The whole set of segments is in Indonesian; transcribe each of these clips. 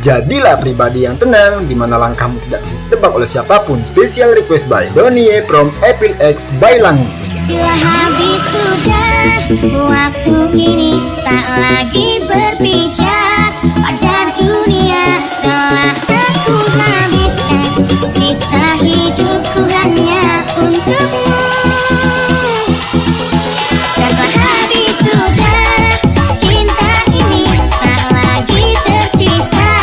Jadilah pribadi yang tenang, di mana langkahmu tidak bisa ditebak oleh siapapun. Special request by Donnie from April X by Langit. Bila habis sudah, waktu ini tak lagi berpijak. Pada dunia telah aku habiskan, sisa hidupku hanya untukmu. Dan telah habis sudah, cinta ini tak lagi tersisa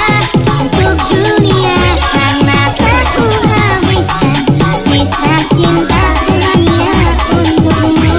untuk dunia, karena telah ku habiskan, sisa cintaku hanya untukmu.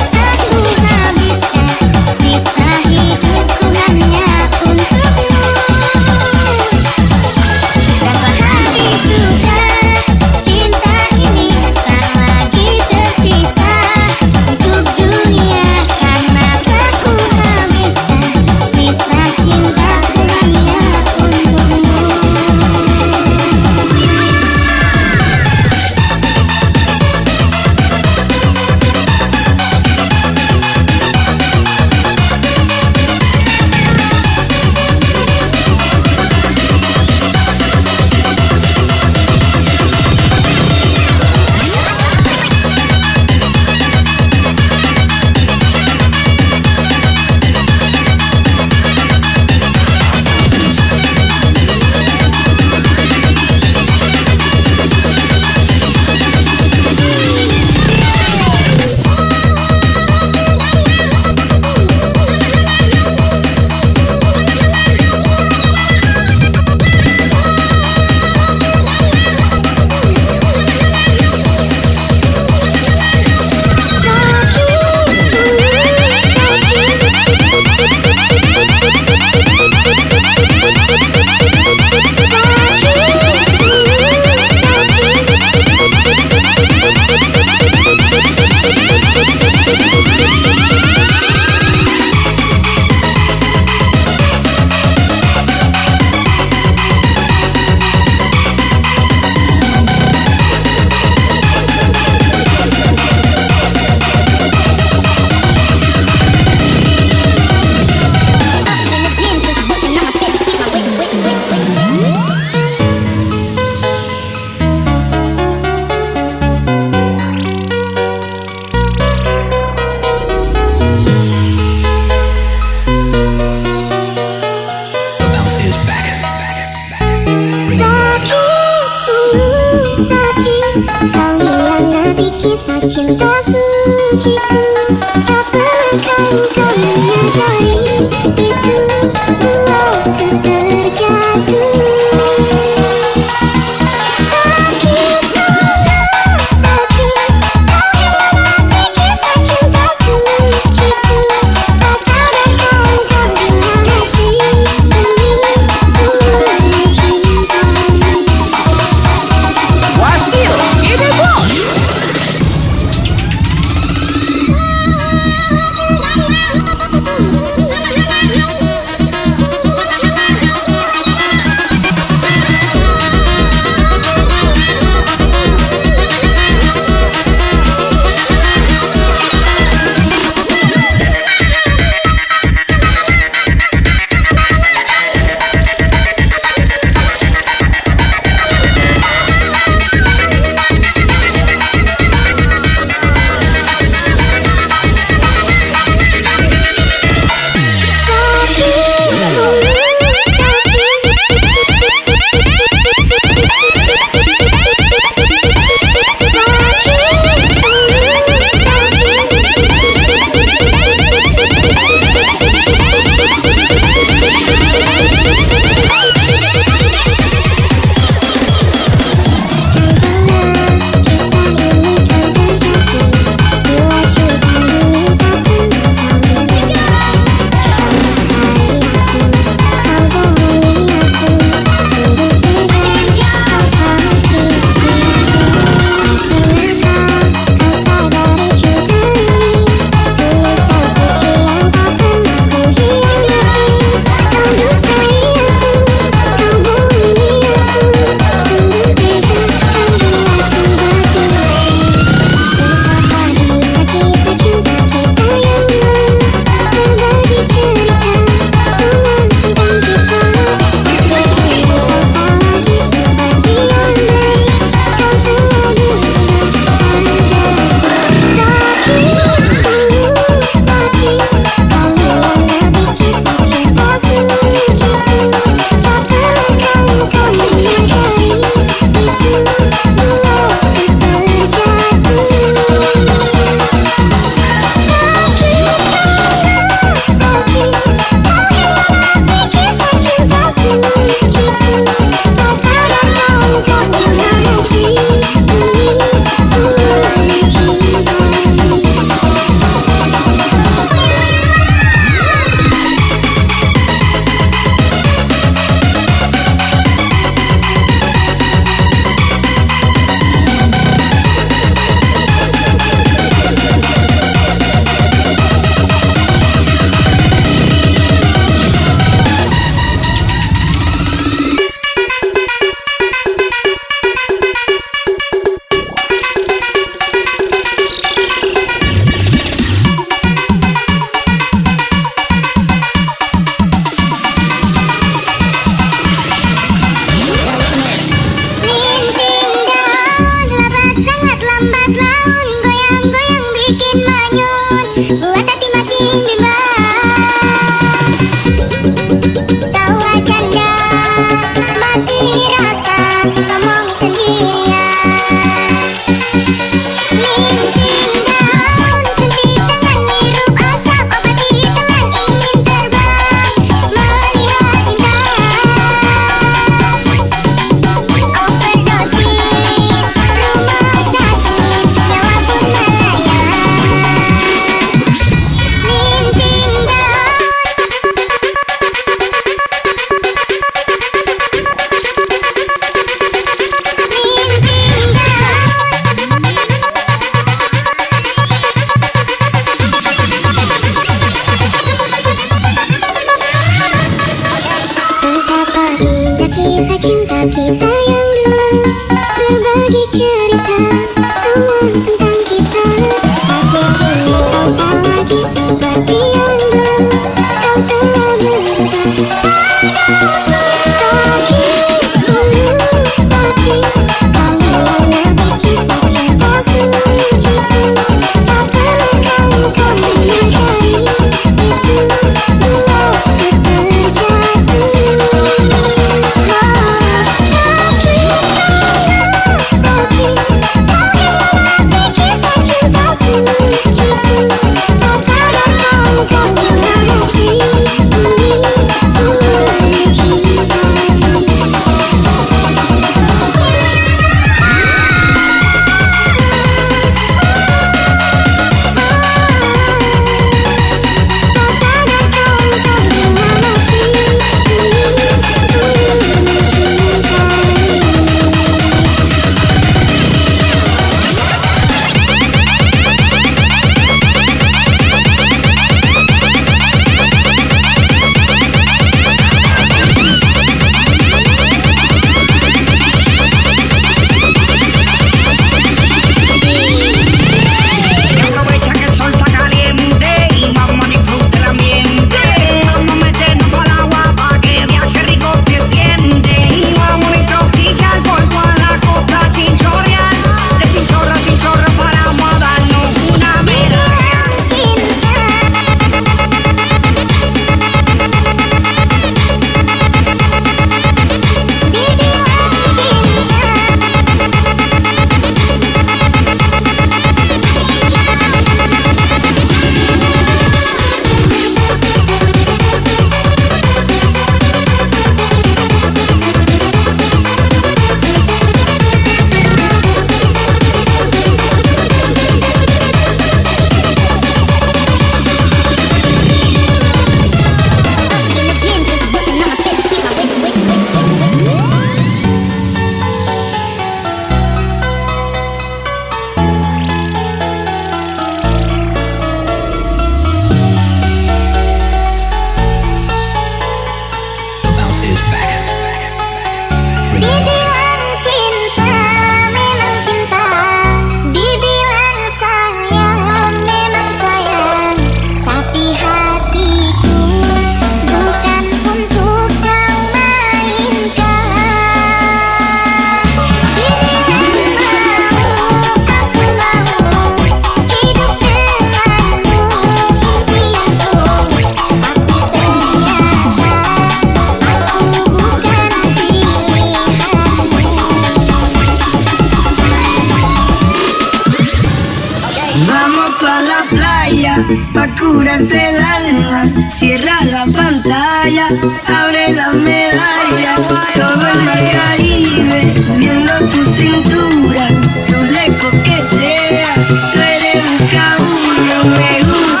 pa' curarte el alma. Cierra la pantalla, abre la medalla. Todo el mar Caribe, viendo tu cintura. Tú le coqueteas, tú eres un cabullo, me gusta.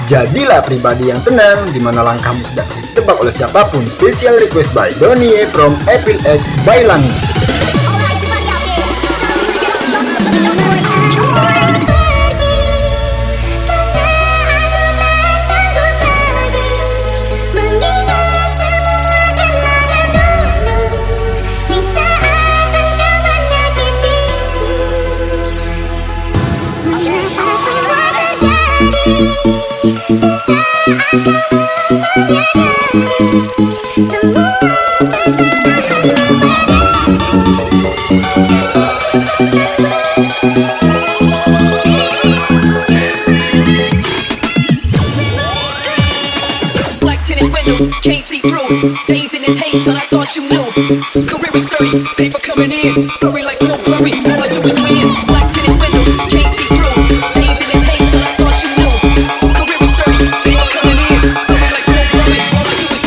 Jadilah pribadi yang tenang, di mana langkahmu tidak bisa ditebak oleh siapapun. Special request by Donnie from April X by Langi. Black tinted windows, can't see through. Days in his haze, and I thought you knew. Career is sturdy, paper coming in. Flurry like snow flurry, all I do is win. Black tinted windows, can't see through. Days in his haze, and I thought you knew. Career is sturdy, paper coming in. Flurry like snow flurry, all I do is win.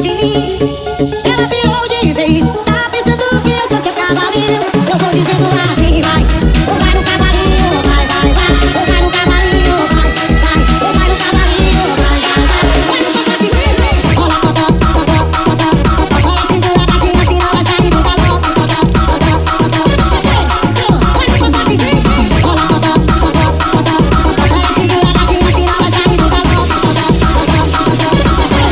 de mim. Ela virou de vez, tá pensando que eu sou seu cavalinho. Eu vou dizendo assim, vai, ou vai no cavalinho, vai, vai, vai. Ou vai no cavalinho, vai, vai. Ou vai no cavalinho, vai, vai, vai. Vai no pacote, vem, vem. Rola, totó, totó, totó, totó. Rola, segura a gatinha, senão vai sair do galão. Totó, totó, totó, totó. Vai no pacote, vem, vem. Rola, totó, totó, totó, totó. Rola, segura a gatinha, senão vai sair do galão. Totó, totó, totó, totó.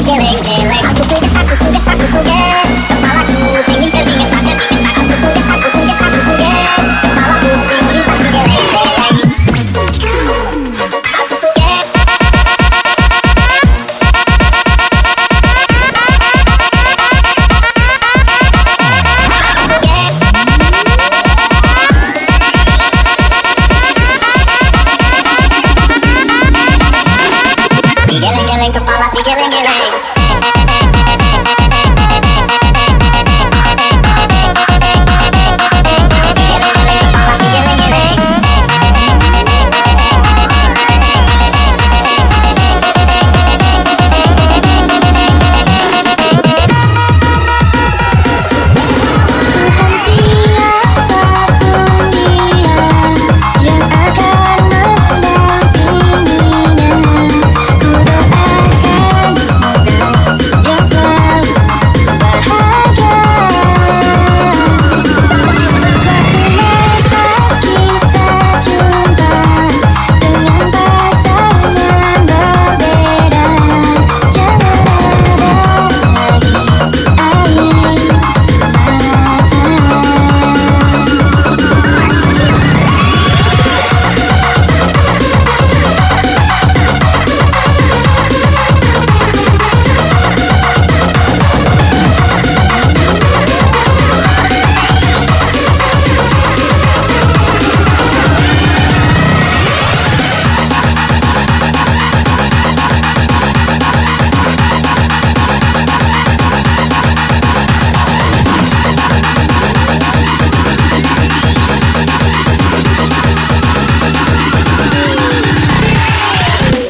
geleng-geleng. Aku suges, aku suges, aku suges. Kepalaku pingin keringetan, keringetan. Aku suges, aku suges, aku suges. Kepala pusing, lintas geleng-geleng. Aku suges. Aku suges. Digeleng-geleng kepala, digeleng-geleng. Digeleng-geleng kepala, digeleng-geleng. Tuhan siapapun dia yang akan mendampinginya, ku doakan semoga dia selalu bahagia. Suatu masa kita jumpa dengan pasangan berbeda, jangan ada lagi air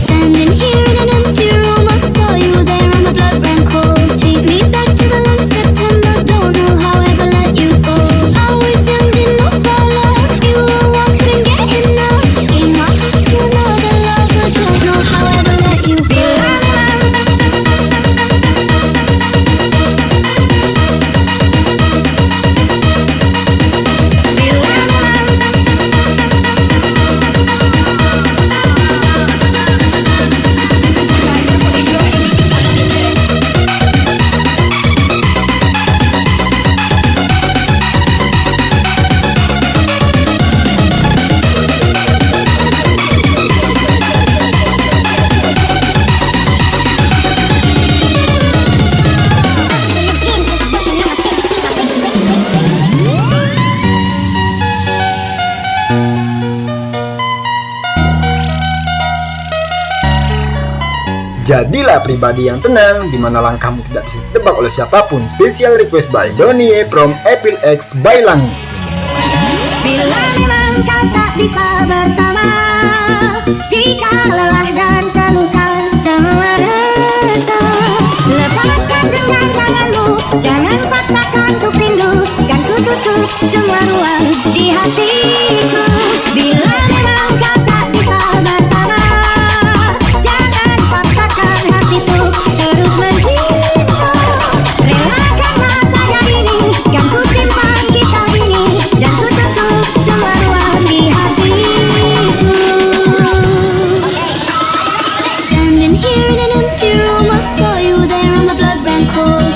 Standing here in an empty room, I saw you there and my blood ran cold. Take me back to the last September, don't know how I ever let you go. Always young, didn't know about love, you were one, couldn't get enough. Gave my heart to another lover, don't know how I ever let you go. Jadilah pribadi yang tenang, di mana langkahmu tidak bisa ditebak oleh siapapun. Special request by Donnie from April X by Langit. Bila memang kau tak bisa bersama, jika lelah dan terluka semua rasa, lepaskan genggamanmu, jangan paksakan untuk rindu, kan ku tutup semua ruang di hatiku. Bila memang kau tak bisa bersama, jangan paksakan hatiku terus mencinta. Relakanlah saja ini, kan ku simpan kisah ini, dan ku tutup semua ruang di hatiku. Standing here in an empty room, I saw you there and my blood ran cold.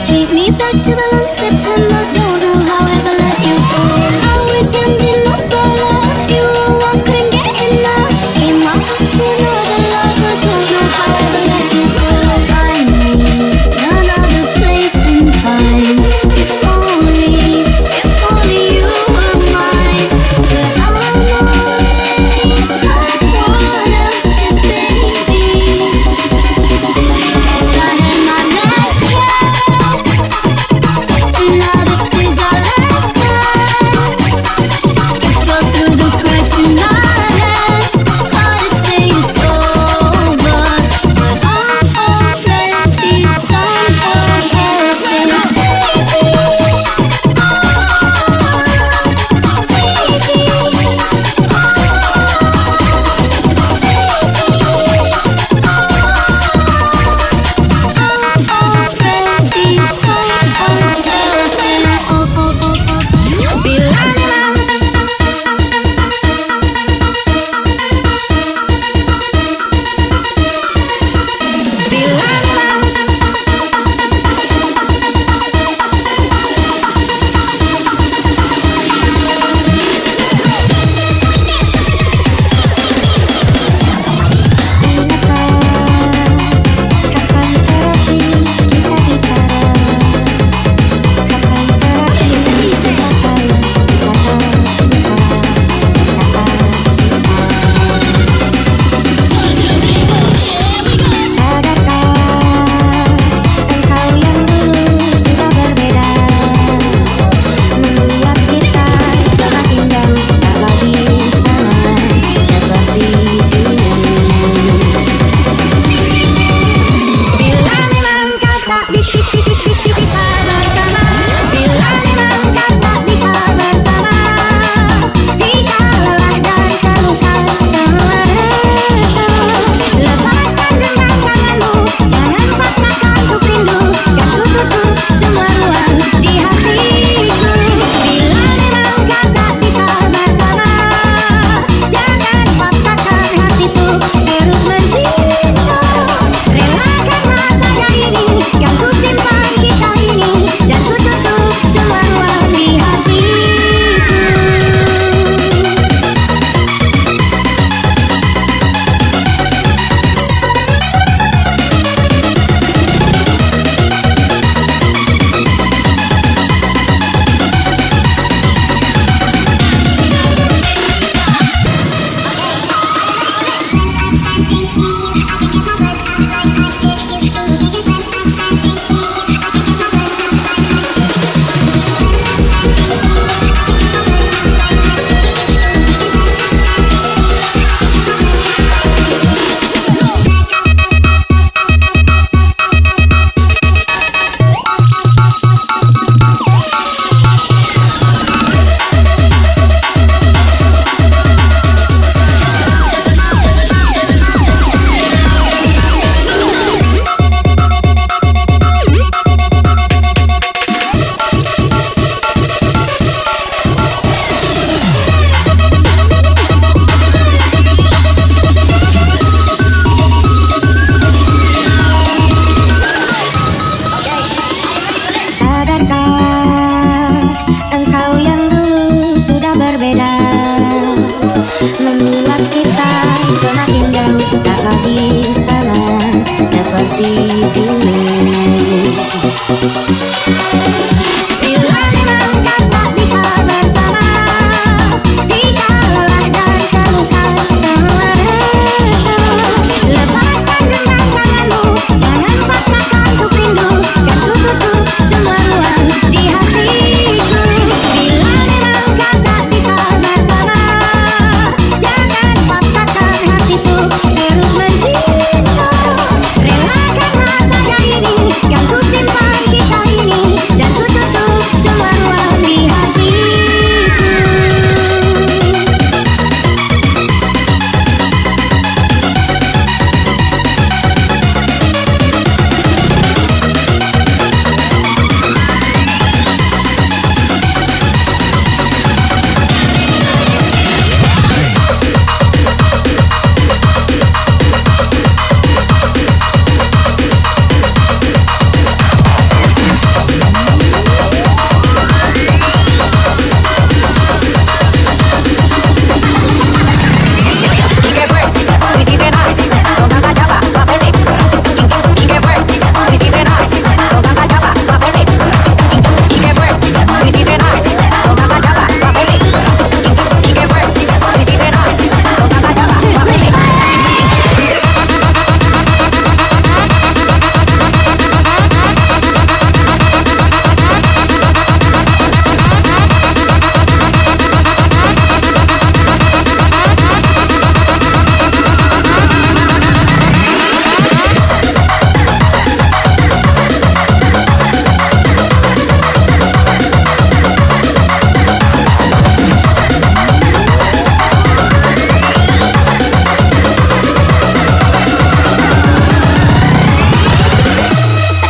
Ku simpan kisah ini dan ku tutup semua ruang di hatiku.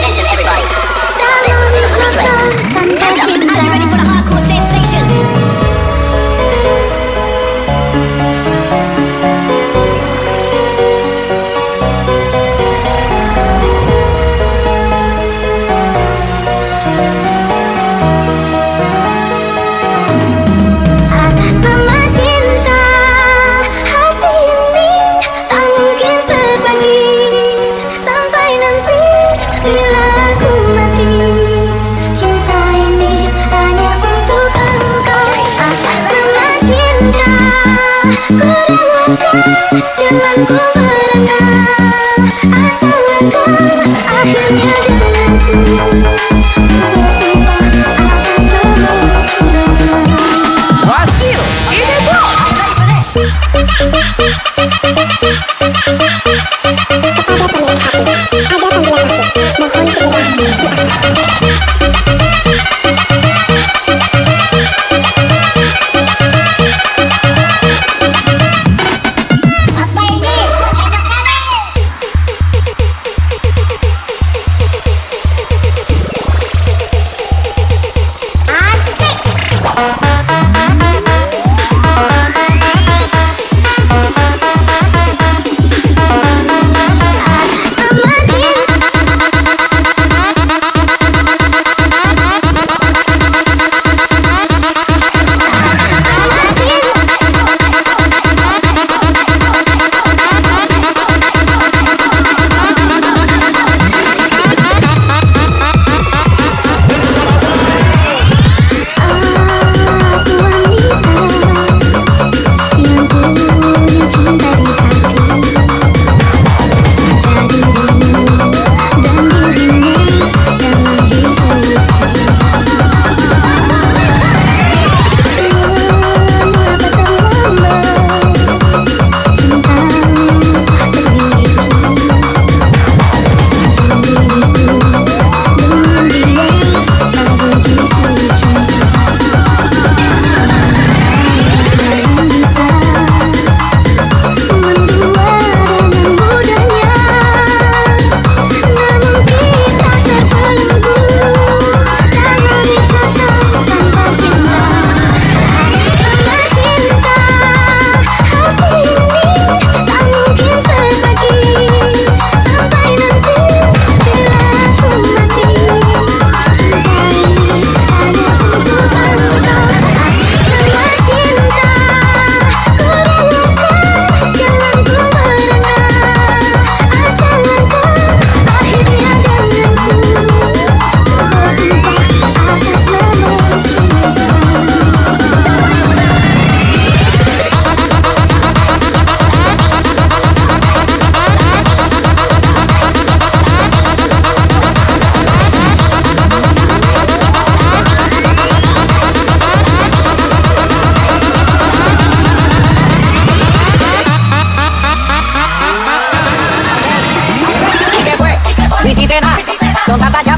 Attention everybody. This is a police raid. Hands up. Are you ready for the hardcore sensation? Atas nama cinta, hati ini tak mungkin terbagi sampai nanti bila aku mati. Cinta ini hanya untuk engkau. Atas nama cinta, ku relakan jalanku berenang. Asal engkau akhirnya denganku. Ku bersumpah atas nama cinta. Wasil, ini bos. Nama cinta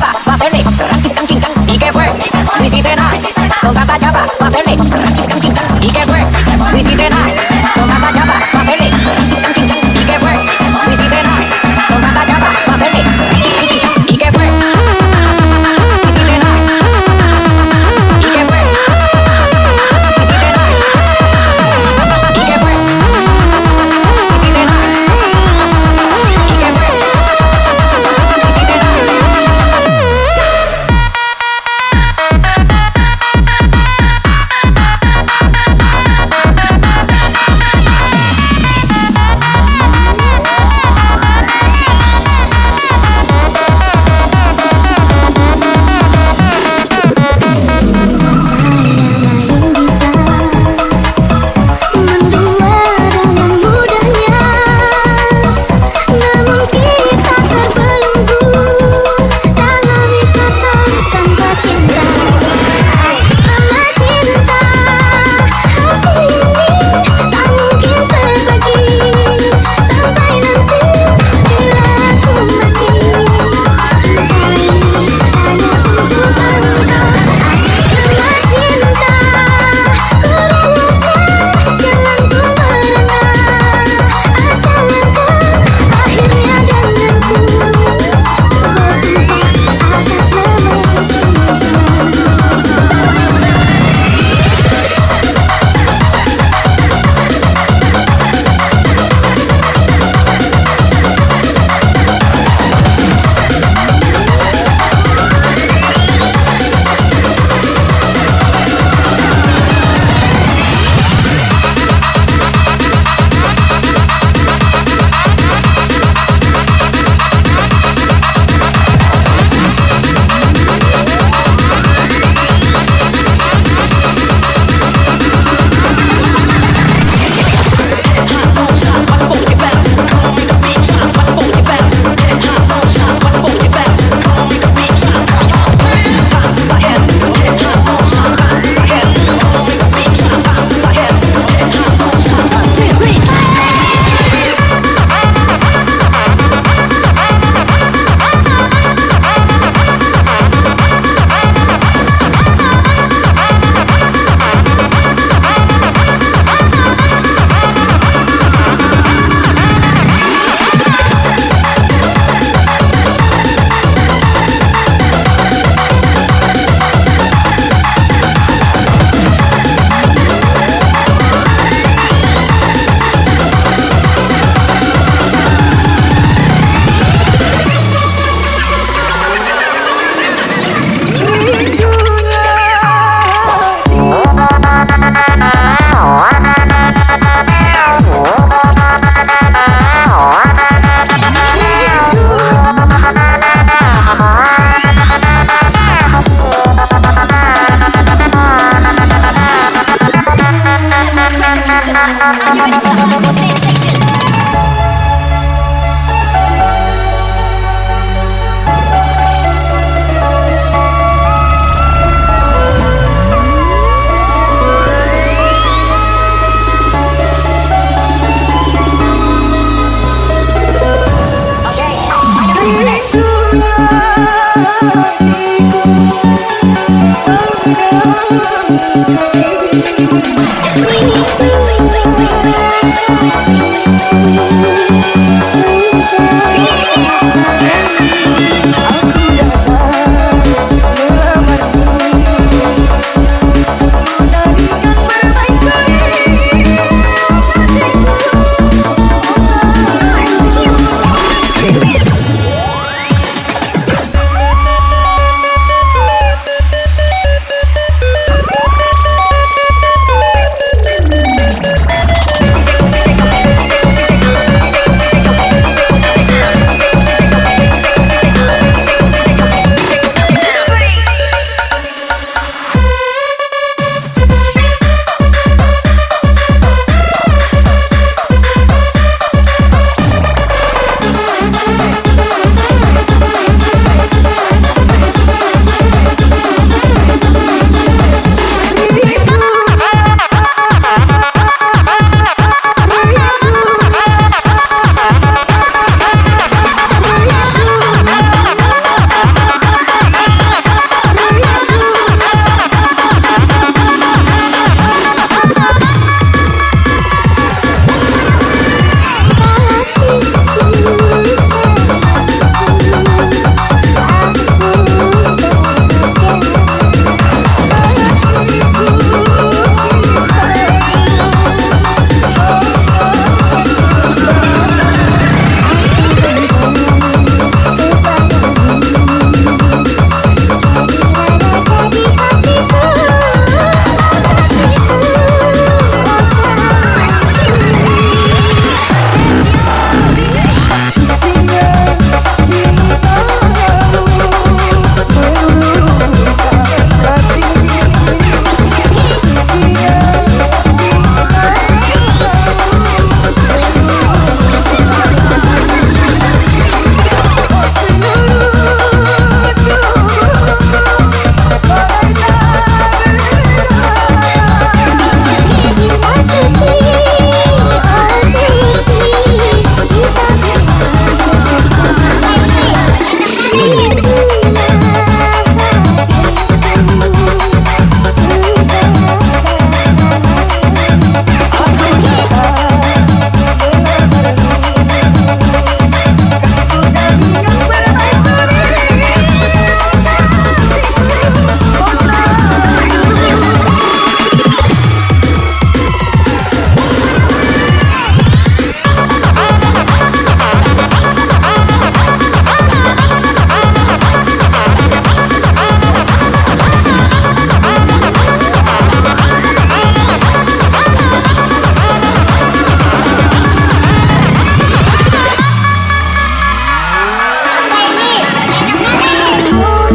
chapa, pasele, ranking tan tan, ¿y qué fue? No hiciste nada, con tanta chapa, pasele, ranking tan tan, ¿y qué fue? No hiciste nada, con tanta chapa, pasele, ranking tan tan, ¿y qué fue? No hiciste nada, con tanta chapa, pasele, ranking tan tan, ¿y qué fue? No hiciste nada, ¿y qué fue? No hiciste nada, ¿y qué fue? No hiciste nada, ¿y qué fue? No hiciste nada. Mendua dengan mudahnya, namun kita terbelenggu dalam ikatan tanpa cinta. Sama cinta, hati ini tak mungkin terbagi sampai nanti bila aku mati. Cinta ini hanya untuk engkau. Sama cinta, ku relakan jalanku berenang, asal engkau akhirnya denganku bersumpah atas nama Are you ready for the hardcore sensation? Okay, are you ready for this?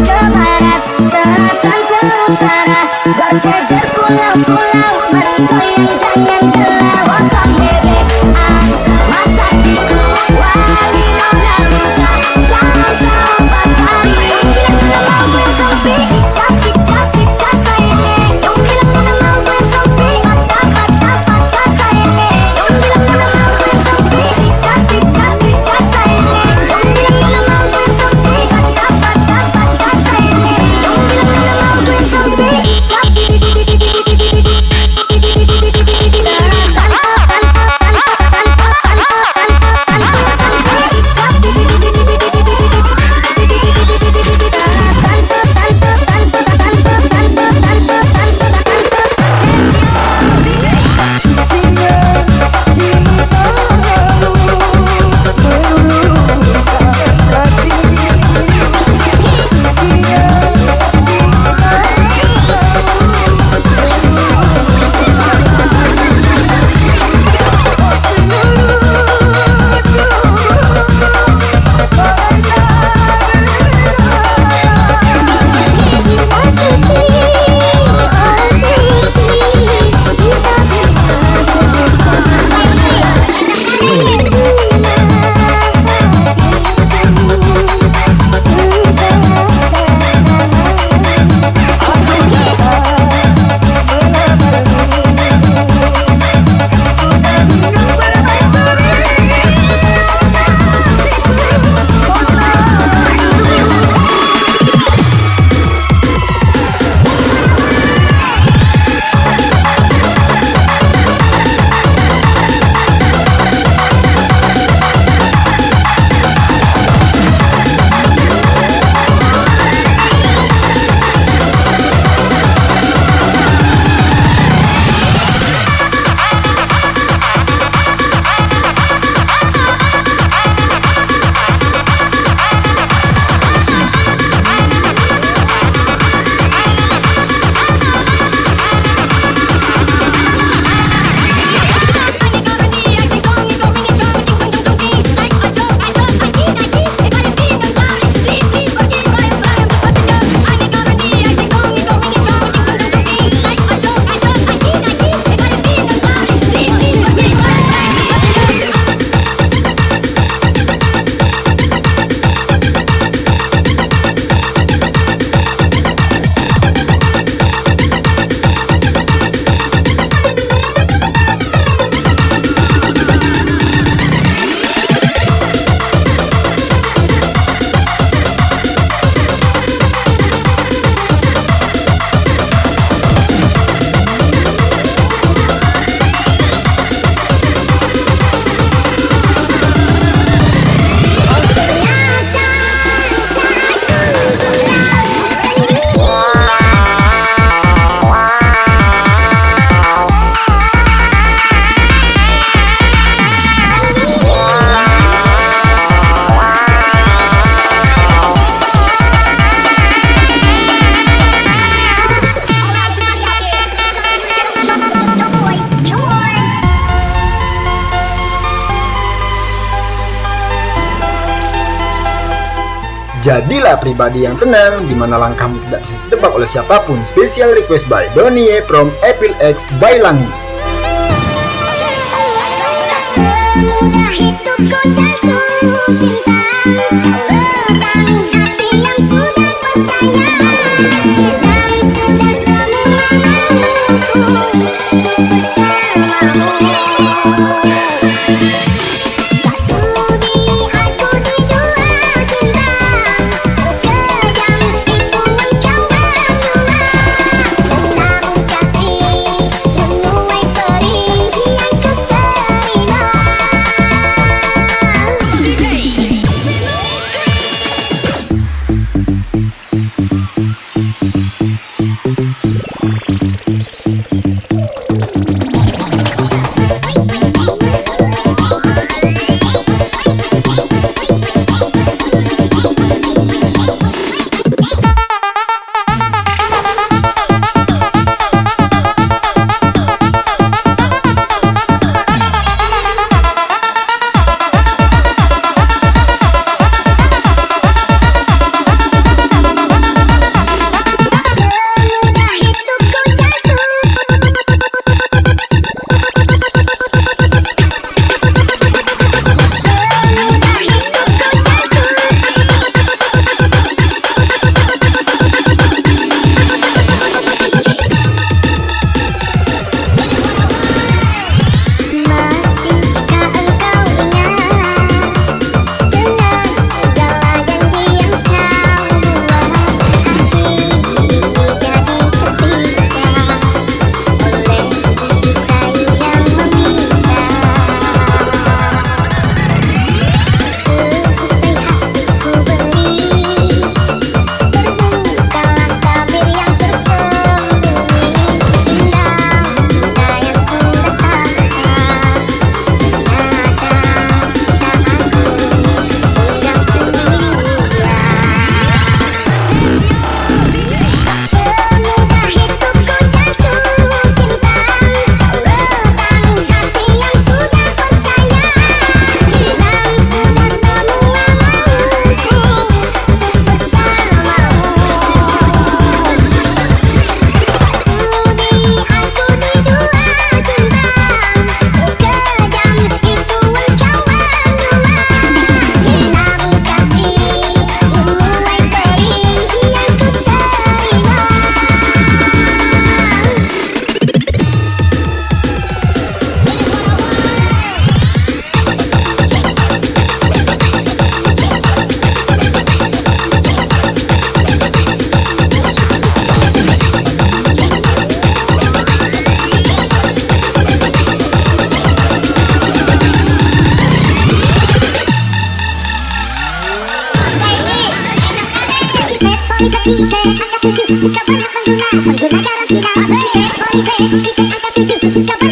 ke barat, selatan ke utara, berjejer pulau-pulau, mari goyang jangan gelar. Welcome bebek, answer masak biku, wali nona minta, dansa 4 kali. Yang bilang nona mau gue zombie, picah, picah, picah sayangnya. Yang bilang nona mau gue zombie, patah, patah, patah sayangnya. Yang bilang nona mau gue zombie, picah, picah, picah sayangnya. Yang bilang nona mau gue zombie, patah, patah, patah sayangnya. Yang bilang nona mau gue zombie, picah, Jadilah pribadi yang tenang, di mana langkahmu tidak bisa ditebak oleh siapapun. Special request by Donnie from Epil X by Langi. Semudah itu ku jatuh cinta, tentang hati yang sudah percaya, dan sudah semua mauku bersamamu. Tak sudi aku di dua cinta, sekejam itu engkau berdua, bersambung kasih menuai perih yang ku terima. Angkat tujuh, suka banyak pengguna garantida. Angkat tujuh, suka banyak